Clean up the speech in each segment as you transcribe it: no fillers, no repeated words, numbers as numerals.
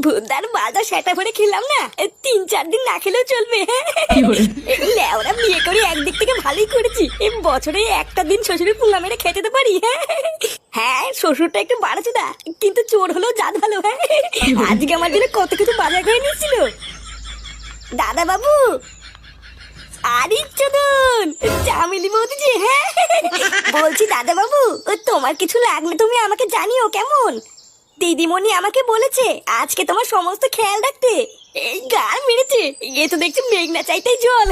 ভুদার বাজার সেটা ভরে খেলাম না, 3-4 দিন না খেলেও চলবে। লেওরা বিয়ে করে একদিক থেকে ভালোই করেছি, বছরে একটা দিন শ্বশুরের পুঙ্গা মেরে খেতে তো পারি। হ্যাঁ শ্বশুরটা একটু বাড়াচোদা, কিন্তু চোর হলেও জাত ভালো। হ্যাঁ আজকে আমার জন্য কত কিছু বাজার করে নিয়েছিল দাদা বাবু। আরে চোদন চামেলি বৌদি যে। হ্যাঁ বলছি দাদা বাবু, তোমার কিছু লাগলে তুমি আমাকে জানিও কেমন। দিদিমণি আমাকে বলেছে আজকে তোমার সমস্ত খেয়াল রাখতে। এই গাল মেরেছে, এ তো দেখছি মেঘনা চাইতেই জল।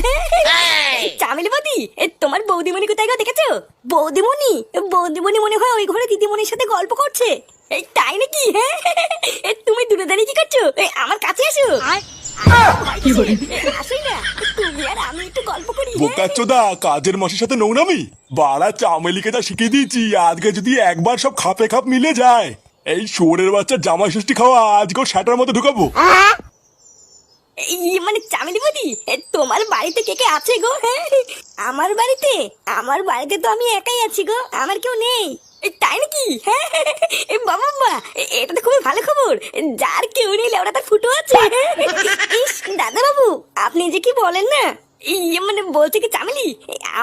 চামেলি বৌদি, তোমার বৌদিমণি কোথায় গো দেখেছো? বৌদিমণি বৌদিমণি মনে হয় ওই ঘরে দিদিমণির সাথে গল্প করছে। এই তাই নাকি? হ্যাঁ তুমি দূরে দাঁড়িয়ে কি করছো? আমার কাছে এসো। আসোই না, তুমি আর আমি একটু গল্প করি। বোকাচ্চোদা, কাজের মাসের সাথে নোংরামি বাড়া। চামেলিকে যা শিখিয়ে দিয়েছি, আজকে যদি একবার সব খাপে খাপ মিলে যায়, এই শুয়োরের বাচ্চার জামাই ষষ্ঠী খাওয়া আজকে ওর শাটার মধ্যে ঢুকাবো। মানে চামেলি বৌদি, তোমার বাড়িতে কে কে আছে গো? হ্যাঁ আমার বাড়িতে তো আমি একাই আছি গো, আমার কেউ নেই। তাই নাকি? হ্যাঁ বাবা বাবা, এটা তো খুবই ভালো খবর। যার কেউ নেই ওরা তার ফুটো আছে। ইস দাদা বাবু, আপনি যে কি বলেন না। মানে বলছে কি চামেলি,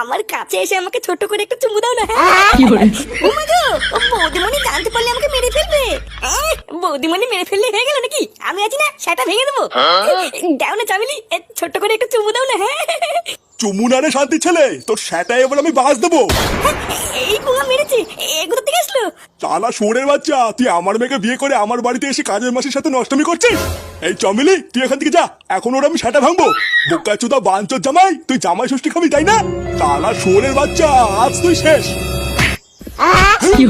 আমার কাছে এসে আমাকে ছোট করে একটু চুমু দাও না। বৌদিমণি জানতে পারলে আমাকে মেরে ফেলবে। বৌদিমণি মেরে ফেললে হয়ে গেল নাকি? আমি আছি না, সেটা ভেঙে দেবো। দাও না চামেলি, ছোট্ট করে একটু চুমু দাও না। হ্যাঁ চুমু না রে শান্তি ছেলে, তোর সেটাই এবার আমি বাস দেবো। এই পুঙ্গা মেরেছে, এগুলো থেকে আসলো। চালা শুয়োরের বাচ্চা, তুই আমার মেয়েকে বিয়ে করে আমার বাড়িতে এসে কাজের মাসের সাথে নষ্টমি করছিস। এই চমেলি, তুই এখান থেকে যা, এখন ওর আমি সেটা ভাঙবো। বোকাচোদা বাঞ্চোর জামাই, তুই জামাই ষষ্ঠী খাবি তাই না? চালা শুয়োরের বাচ্চা, আজ তুই শেষ। কি